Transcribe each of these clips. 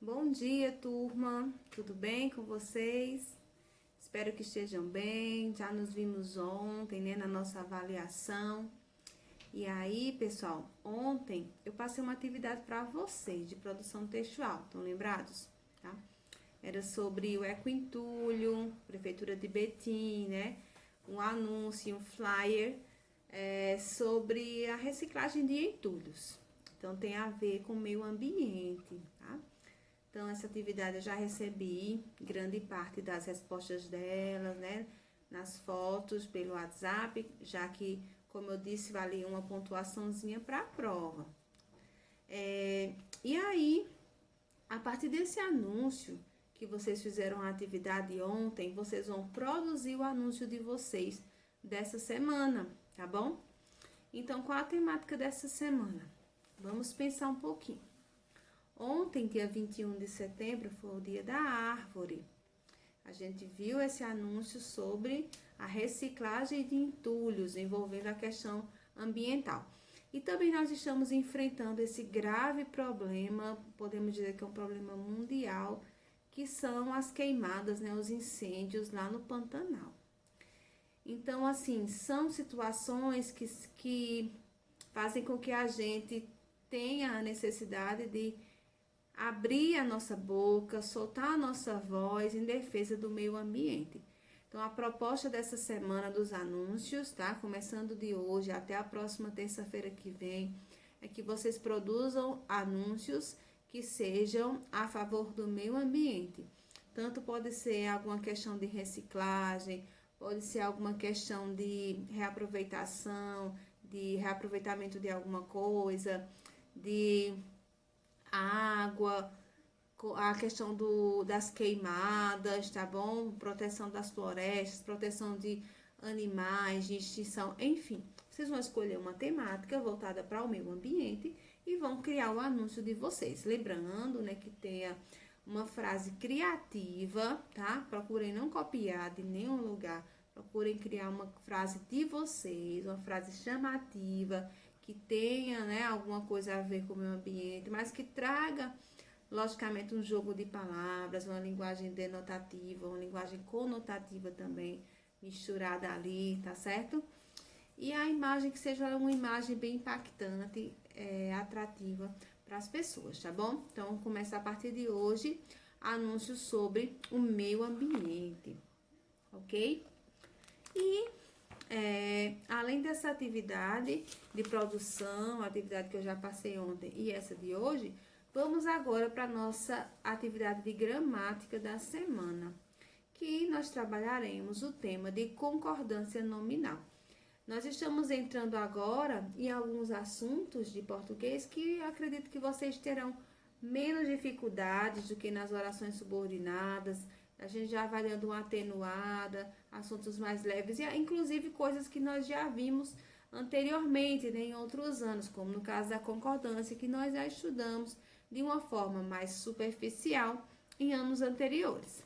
Bom dia, turma. Tudo bem com vocês? Espero que estejam bem. Já nos vimos ontem, né, na nossa avaliação. E aí, pessoal, ontem eu passei uma atividade para vocês de produção textual. Estão lembrados? Tá? Era sobre o ecoentulho, Prefeitura de Betim, né? Um anúncio, um flyer sobre a reciclagem de entulhos. Então, tem a ver com o meio ambiente, tá? Então, essa atividade eu já recebi grande parte das respostas delas, né? Nas fotos pelo WhatsApp, já que, como eu disse, valia uma pontuaçãozinha para a prova. E aí, a partir desse anúncio que vocês fizeram a atividade ontem, vocês vão produzir o anúncio de vocês dessa semana, tá bom? Então, qual a temática dessa semana? Vamos pensar um pouquinho. Ontem, dia 21 de setembro, foi o dia da árvore. A gente viu esse anúncio sobre a reciclagem de entulhos, envolvendo a questão ambiental. E também nós estamos enfrentando esse grave problema, podemos dizer que é um problema mundial, que são as queimadas, né, os incêndios lá no Pantanal. Então, assim, são situações que fazem com que a gente tenha a necessidade de abrir a nossa boca, soltar a nossa voz em defesa do meio ambiente. Então, a proposta dessa semana dos anúncios, tá? Começando de hoje até a próxima terça-feira que vem, é que vocês produzam anúncios que sejam a favor do meio ambiente. Tanto pode ser alguma questão de reciclagem, pode ser alguma questão de reaproveitamento de alguma coisa, de água, a questão das queimadas, tá bom? Proteção das florestas, proteção de animais, de extinção, enfim. Vocês vão escolher uma temática voltada para o meio ambiente e vão criar o anúncio de vocês. Lembrando, né, que tenha uma frase criativa, tá? Procurem não copiar de nenhum lugar. Procurem criar uma frase de vocês, uma frase chamativa, que tenha, né, alguma coisa a ver com o meio ambiente, mas que traga, logicamente, um jogo de palavras, uma linguagem denotativa, uma linguagem conotativa também misturada ali, tá certo? E a imagem que seja uma imagem bem impactante, atrativa para as pessoas, tá bom? Então, começa a partir de hoje anúncios sobre o meio ambiente, ok? E além dessa atividade de produção, a atividade que eu já passei ontem e essa de hoje, vamos agora para a nossa atividade de gramática da semana, que nós trabalharemos o tema de concordância nominal. Nós estamos entrando agora em alguns assuntos de português que acredito que vocês terão menos dificuldades do que nas orações subordinadas. A gente já vai dando uma atenuada, assuntos mais leves, e inclusive coisas que nós já vimos anteriormente, né, em outros anos, como no caso da concordância, que nós já estudamos de uma forma mais superficial em anos anteriores.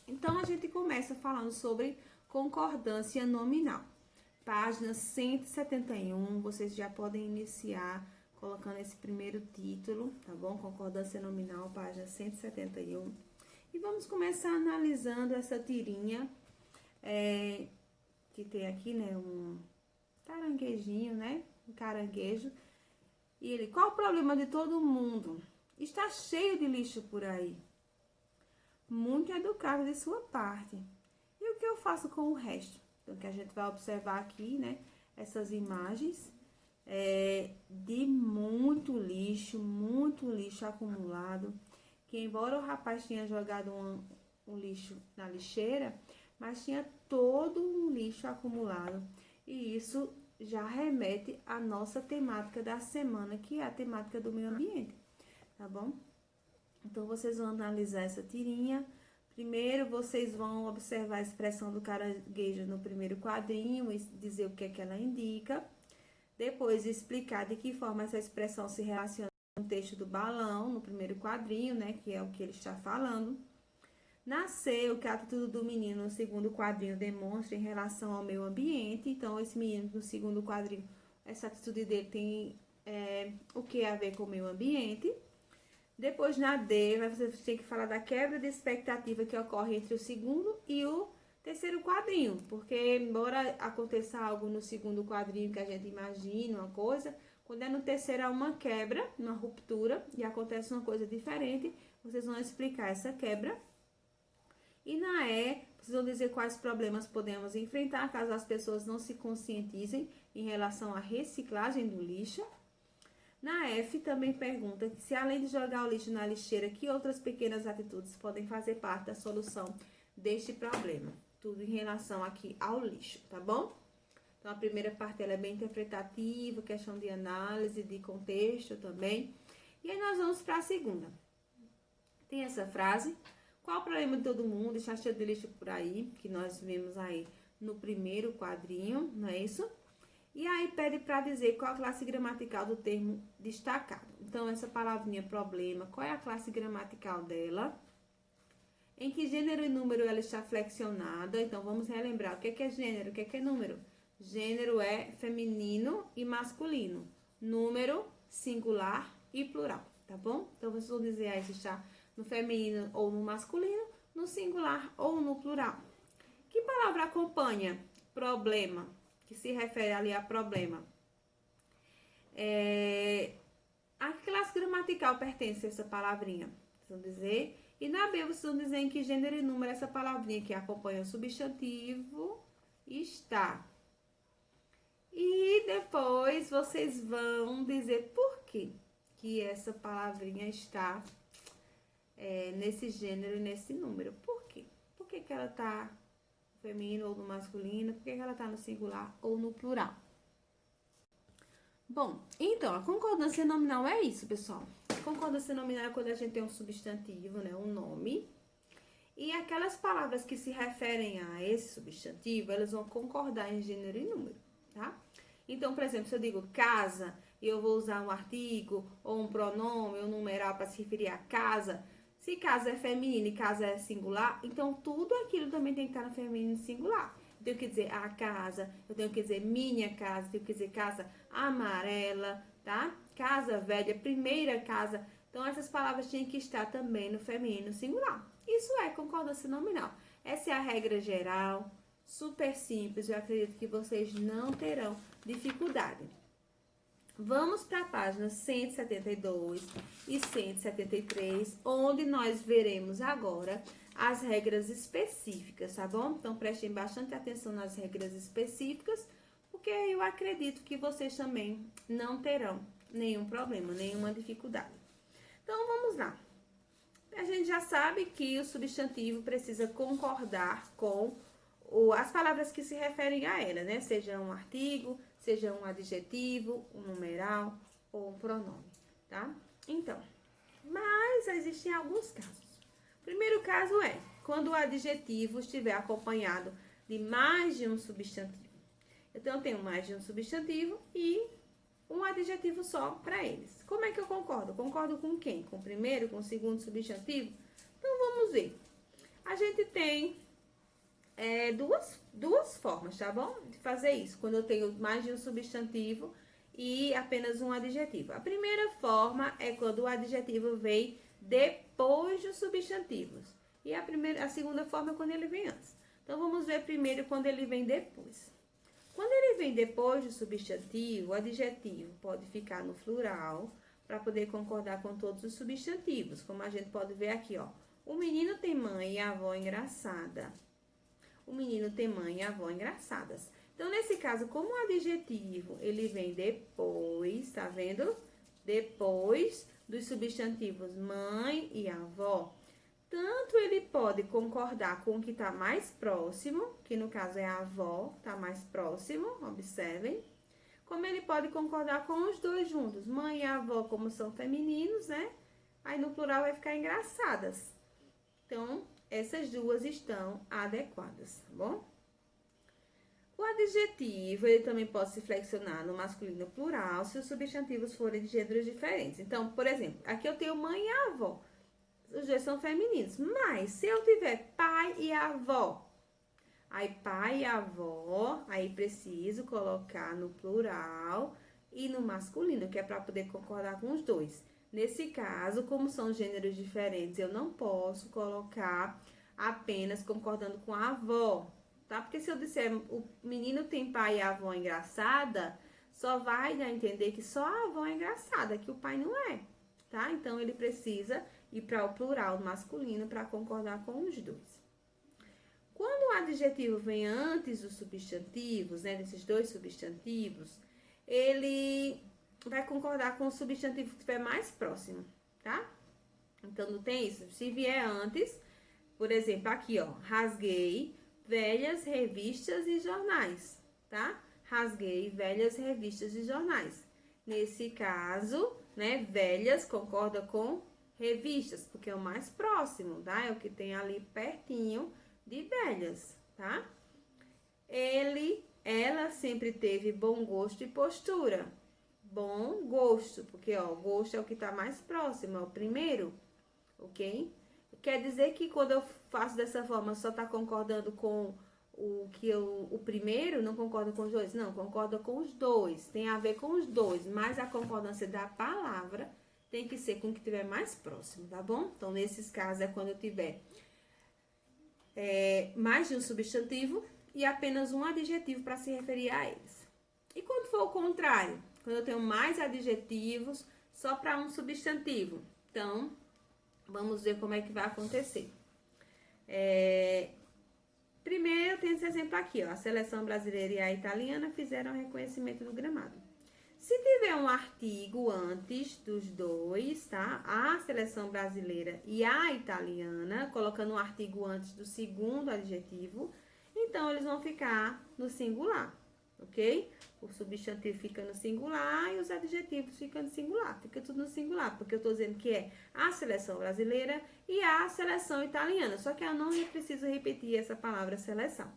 Então, a gente começa falando sobre concordância nominal. Página 171, vocês já podem iniciar colocando esse primeiro título, tá bom? Concordância nominal, página 171. E vamos começar analisando essa tirinha, que tem aqui, né, um caranguejinho, né? Um caranguejo. E ele, qual o problema de todo mundo? Está cheio de lixo por aí. Muito educado de sua parte. E o que eu faço com o resto? Então, que a gente vai observar aqui, né, essas imagens de muito lixo acumulado, que embora o rapaz tenha jogado um lixo na lixeira, mas tinha todo um lixo acumulado. E isso já remete à nossa temática da semana, que é a temática do meio ambiente, tá bom? Então, vocês vão analisar essa tirinha. Primeiro, vocês vão observar a expressão do caranguejo no primeiro quadrinho e dizer o que é que ela indica. Depois, explicar de que forma essa expressão se relaciona com o texto do balão, no primeiro quadrinho, né, que é o que ele está falando. Nasceu, que a atitude do menino no segundo quadrinho demonstra em relação ao meio ambiente. Então, esse menino no segundo quadrinho, essa atitude dele tem o que a ver com o meio ambiente. Depois, na D, você tem que falar da quebra de expectativa que ocorre entre o segundo e o terceiro quadrinho. Porque, embora aconteça algo no segundo quadrinho que a gente imagina, uma coisa, quando é no terceiro há uma quebra, uma ruptura, e acontece uma coisa diferente, vocês vão explicar essa quebra. E na E, vocês vão dizer quais problemas podemos enfrentar caso as pessoas não se conscientizem em relação à reciclagem do lixo. Na F, também pergunta que se além de jogar o lixo na lixeira, que outras pequenas atitudes podem fazer parte da solução deste problema. Tudo em relação aqui ao lixo, tá bom? Então, a primeira parte ela é bem interpretativa, questão de análise, de contexto também. E aí, nós vamos para a segunda. Tem essa frase: qual o problema de todo mundo? Está cheio de lixo por aí, que nós vimos aí no primeiro quadrinho, não é isso? E aí pede para dizer qual a classe gramatical do termo destacado. Então, essa palavrinha problema, qual é a classe gramatical dela? Em que gênero e número ela está flexionada? Então, vamos relembrar. O que é gênero? O que é número? Gênero é feminino e masculino. Número, singular e plural, tá bom? Então, vocês vão dizer aí se está no feminino ou no masculino, no singular ou no plural. Que palavra acompanha problema? Que se refere ali a problema. A que classe gramatical pertence essa palavrinha? Vocês vão dizer. E na B, vocês vão dizer em que gênero e número essa palavrinha que acompanha o substantivo está. E depois vocês vão dizer por que essa palavrinha está nesse gênero e nesse número. Por quê? Por que ela está feminino ou no masculino, porque ela está no singular ou no plural. Bom, então, a concordância nominal é isso, pessoal. Concordância nominal é quando a gente tem um substantivo, né, um nome, e aquelas palavras que se referem a esse substantivo, elas vão concordar em gênero e número, tá? Então, por exemplo, se eu digo casa, e eu vou usar um artigo, ou um pronome, ou um numeral para se referir a casa. Se casa é feminino e casa é singular, então tudo aquilo também tem que estar no feminino singular. Eu tenho que dizer a casa, eu tenho que dizer minha casa, eu tenho que dizer casa amarela, tá? Casa velha, primeira casa. Então, essas palavras tinham que estar também no feminino singular. Isso é concordância nominal. Essa é a regra geral, super simples. Eu acredito que vocês não terão dificuldade. Vamos para a página 172 e 173, onde nós veremos agora as regras específicas, tá bom? Então, prestem bastante atenção nas regras específicas, porque eu acredito que vocês também não terão nenhum problema, nenhuma dificuldade. Então, vamos lá. A gente já sabe que o substantivo precisa concordar com as palavras que se referem a ela, né? Seja um artigo, seja um adjetivo, um numeral ou um pronome, tá? Então, mas existem alguns casos. O primeiro caso é quando o adjetivo estiver acompanhado de mais de um substantivo. Então, eu tenho mais de um substantivo e um adjetivo só para eles. Como é que eu concordo? Concordo com quem? Com o primeiro, com o segundo substantivo? Então, vamos ver. A gente tem duas formas, tá bom? De fazer isso, quando eu tenho mais de um substantivo e apenas um adjetivo. A primeira forma é quando o adjetivo vem depois dos substantivos. E a segunda forma é quando ele vem antes. Então, vamos ver primeiro quando ele vem depois. Quando ele vem depois do substantivo, o adjetivo pode ficar no plural para poder concordar com todos os substantivos. Como a gente pode ver aqui, ó. O menino tem mãe e avó engraçada. O menino tem mãe e avó engraçadas. Então, nesse caso, como o adjetivo, ele vem depois, tá vendo? Depois dos substantivos mãe e avó. Tanto ele pode concordar com o que está mais próximo, que no caso é a avó, está mais próximo, observem. Como ele pode concordar com os dois juntos. Mãe e avó, como são femininos, né? Aí no plural vai ficar engraçadas. Então, essas duas estão adequadas, tá bom? O adjetivo, ele também pode se flexionar no masculino e plural se os substantivos forem de gêneros diferentes. Então, por exemplo, aqui eu tenho mãe e avó. Os dois são femininos. Mas, se eu tiver pai e avó, aí pai e avó, aí preciso colocar no plural e no masculino, que é para poder concordar com os dois. Nesse caso, como são gêneros diferentes, eu não posso colocar apenas concordando com a avó, tá? Porque se eu disser o menino tem pai e a avó engraçada, só vai dar a entender que só a avó é engraçada, que o pai não é, tá? Então, ele precisa ir para o plural masculino para concordar com os dois. Quando o adjetivo vem antes dos substantivos, né, desses dois substantivos, ele vai concordar com o substantivo que estiver mais próximo, tá? Então, não tem isso. Se vier antes, por exemplo, aqui, ó, rasguei velhas revistas e jornais, tá? Rasguei velhas revistas e jornais. Nesse caso, né, velhas concorda com revistas, porque é o mais próximo, tá? É o que tem ali pertinho de velhas, tá? Ela sempre teve bom gosto e postura. Bom gosto, porque, ó, gosto é o que tá mais próximo, é o primeiro, ok? Quer dizer que quando eu faço dessa forma, só tá concordando com o primeiro, não concorda com os dois? Não, concorda com os dois. Tem a ver com os dois, mas a concordância da palavra tem que ser com o que tiver mais próximo, tá bom? Então, nesses casos, é quando eu tiver mais de um substantivo e apenas um adjetivo para se referir a eles. E quando for o contrário? Quando eu tenho mais adjetivos só para um substantivo. Então, vamos ver como é que vai acontecer. Primeiro, tem esse exemplo aqui, ó. A seleção brasileira e a italiana fizeram reconhecimento do gramado. Se tiver um artigo antes dos dois, tá? A seleção brasileira e a italiana, colocando um artigo antes do segundo adjetivo, então eles vão ficar no singular, ok? O substantivo fica no singular e os adjetivos ficam no singular. Fica tudo no singular, porque eu tô dizendo que é a seleção brasileira e a seleção italiana. Só que eu não preciso repetir essa palavra seleção.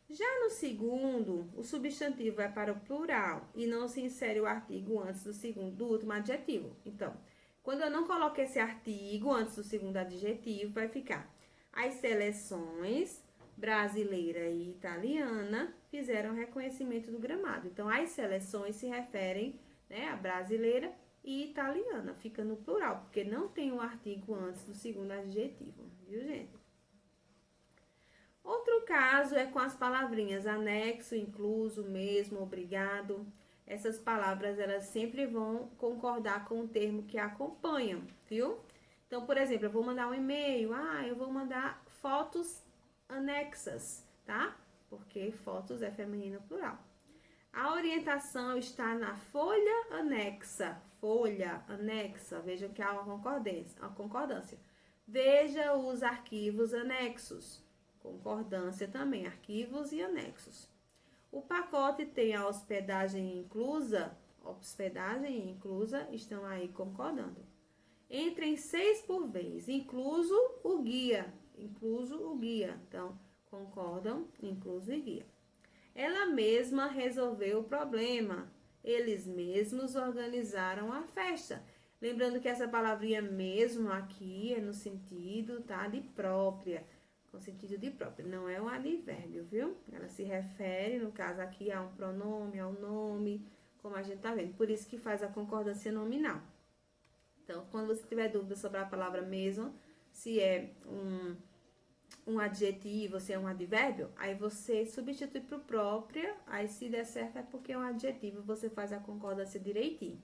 Já no segundo, o substantivo vai para o plural e não se insere o artigo antes do último adjetivo. Então, quando eu não coloco esse artigo antes do segundo adjetivo, vai ficar: as seleções brasileira e italiana fizeram reconhecimento do gramado. Então, as seleções se referem, né, a brasileira e italiana. Fica no plural, porque não tem o artigo antes do segundo adjetivo, viu, gente? Outro caso é com as palavrinhas anexo, incluso, mesmo, obrigado. Essas palavras, elas sempre vão concordar com o termo que acompanham, viu? Então, por exemplo, eu vou mandar um e-mail. Eu vou mandar fotos anexas, tá? Porque fotos é feminino plural. A orientação está na folha anexa. Folha anexa. Vejam que há uma concordância. Veja os arquivos anexos. Concordância também, arquivos e anexos. O pacote tem a hospedagem inclusa estão aí concordando. Entrem 6 por vez, incluso o guia. Então, concordam, incluso e guia. Ela mesma resolveu o problema. Eles mesmos organizaram a festa. Lembrando que essa palavrinha mesmo aqui é no sentido, tá, de própria. Com sentido de própria, não é um advérbio, viu? Ela se refere, no caso aqui, a um pronome, a um nome, como a gente tá vendo. Por isso que faz a concordância nominal. Então, quando você tiver dúvida sobre a palavra mesmo, se é um adjetivo, se é um advérbio, aí você substitui por própria, aí se der certo é porque é um adjetivo, você faz a concordância direitinho.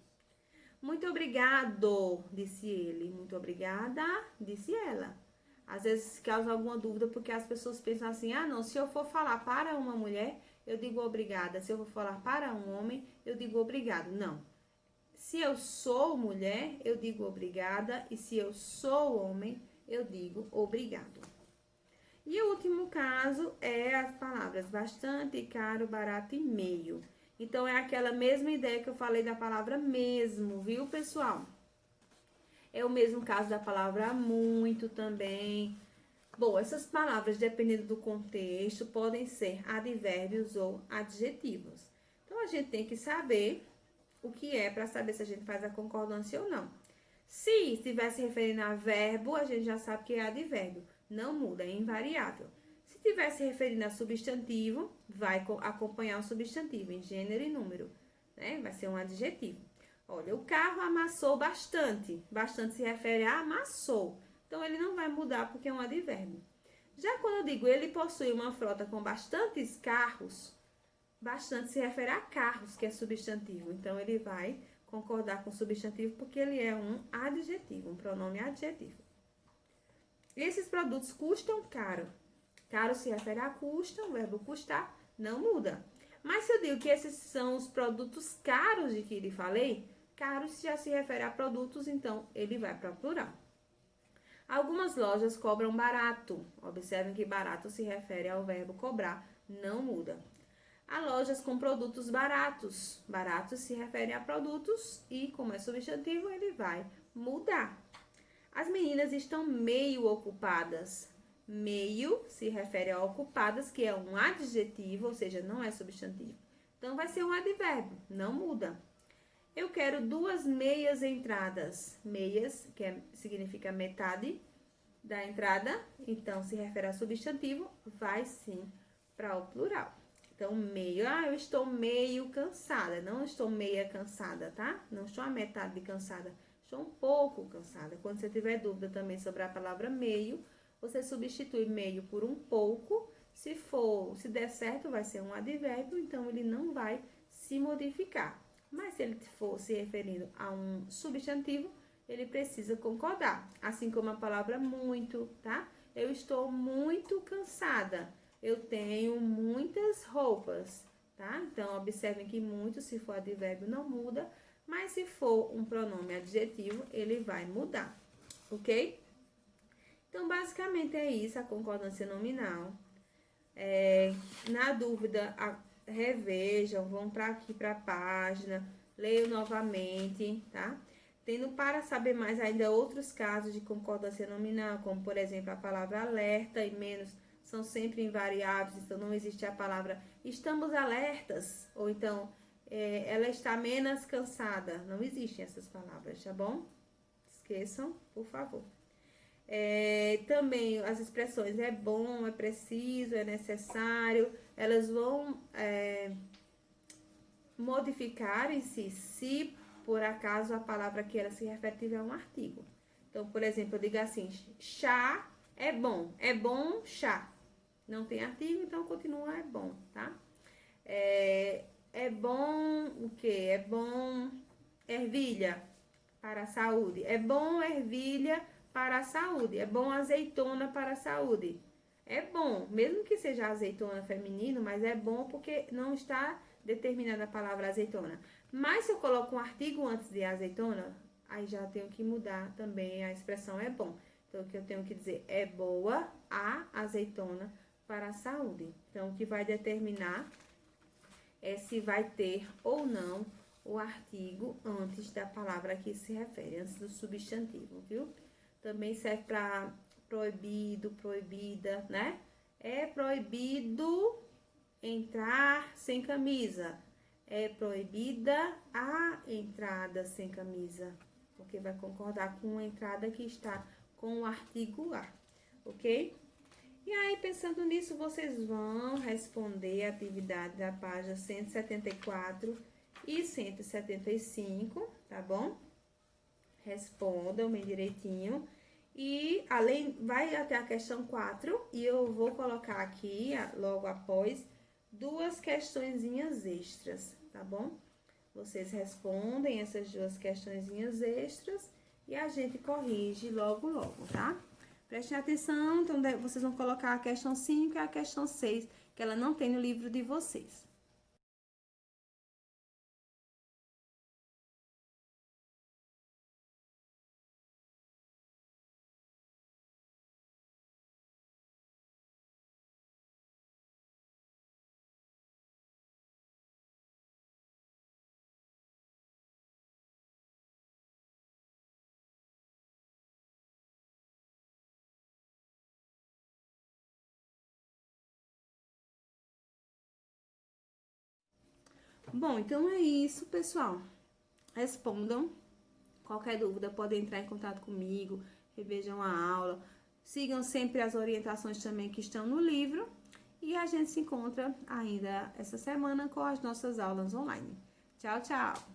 Muito obrigado, disse ele. Muito obrigada, disse ela. Às vezes causa alguma dúvida, porque as pessoas pensam assim: não, se eu for falar para uma mulher, eu digo obrigada. Se eu for falar para um homem, eu digo obrigado. Não. Se eu sou mulher, eu digo obrigada. E se eu sou homem, eu digo obrigado. E o último caso é as palavras bastante, caro, barato e meio. Então, é aquela mesma ideia que eu falei da palavra mesmo, viu, pessoal? É o mesmo caso da palavra muito também. Bom, essas palavras, dependendo do contexto, podem ser advérbios ou adjetivos. Então, a gente tem que saber o que é para saber se a gente faz a concordância ou não. Se estiver se referindo a verbo, a gente já sabe que é advérbio. Não muda, é invariável. Se estiver se referindo a substantivo, vai acompanhar o substantivo em gênero e número, né? Vai ser um adjetivo. Olha, o carro amassou bastante. Bastante se refere a amassou. Então, ele não vai mudar porque é um advérbio. Já quando eu digo ele possui uma frota com bastantes carros, bastante se refere a carros, que é substantivo. Então, ele vai concordar com o substantivo porque ele é um adjetivo, um pronome adjetivo. Esses produtos custam caro. Caro se refere a custa, o verbo custar não muda. Mas se eu digo que esses são os produtos caros de que lhe falei, caros já se refere a produtos, então ele vai para o plural. Algumas lojas cobram barato. Observem que barato se refere ao verbo cobrar, não muda. Há lojas com produtos baratos. Baratos se refere a produtos e, como é substantivo, ele vai mudar. As meninas estão meio ocupadas. Meio se refere a ocupadas, que é um adjetivo, ou seja, não é substantivo. Então, vai ser um advérbio, não muda. Eu quero 2 meias entradas. Meias, significa metade da entrada, então se refere a substantivo, vai sim para o plural. Então, meio, eu estou meio cansada, não estou meia cansada, tá? Não estou a metade de cansada, estou um pouco cansada. Quando você tiver dúvida também sobre a palavra meio, você substitui meio por um pouco. Se der certo, vai ser um advérbio, então ele não vai se modificar. Mas se ele for se referindo a um substantivo, ele precisa concordar. Assim como a palavra muito, tá? Eu estou muito cansada. Eu tenho muitas roupas, tá? Então, observem que muito, se for advérbio, não muda. Mas se for um pronome adjetivo, ele vai mudar, ok? Então, basicamente é isso, a concordância nominal. Na dúvida, revejam, vão aqui para a página, leiam novamente, tá? Tendo para saber mais ainda outros casos de concordância nominal, como por exemplo a palavra alerta e menos são sempre invariáveis, então não existe a palavra estamos alertas, ou então ela está menos cansada, não existem essas palavras, tá bom? Esqueçam, por favor. Também as expressões é bom, é preciso, é necessário, elas vão modificar-se se por acaso a palavra que ela se refere tiver um artigo. Então, por exemplo, eu digo assim, chá é bom chá. Não tem artigo, então continua é bom, tá? É bom o quê? É bom ervilha para a saúde. É bom ervilha para a saúde. É bom azeitona para a saúde. É bom, mesmo que seja azeitona feminino, mas é bom porque não está determinada a palavra azeitona. Mas se eu coloco um artigo antes de azeitona, aí já tenho que mudar também a expressão é bom. Então, o que eu tenho que dizer é boa a azeitona para a saúde. Então, o que vai determinar é se vai ter ou não o artigo antes da palavra a que se refere, antes do substantivo, viu? Também serve para proibido, proibida, né? É proibido entrar sem camisa. É proibida a entrada sem camisa, porque vai concordar com a entrada que está com o artigo a, ok? E aí, pensando nisso, vocês vão responder a atividade da página 174 e 175, tá bom? Respondam bem direitinho. E vai até a questão 4 e eu vou colocar aqui, logo após, 2 questõezinhas extras, tá bom? Vocês respondem essas 2 questõezinhas extras e a gente corrige logo, tá? Prestem atenção, então vocês vão colocar a questão 5 e a questão 6, que ela não tem no livro de vocês. Bom, então é isso, pessoal. Respondam. Qualquer dúvida, podem entrar em contato comigo, revejam a aula. Sigam sempre as orientações também que estão no livro. E a gente se encontra ainda essa semana com as nossas aulas online. Tchau, tchau!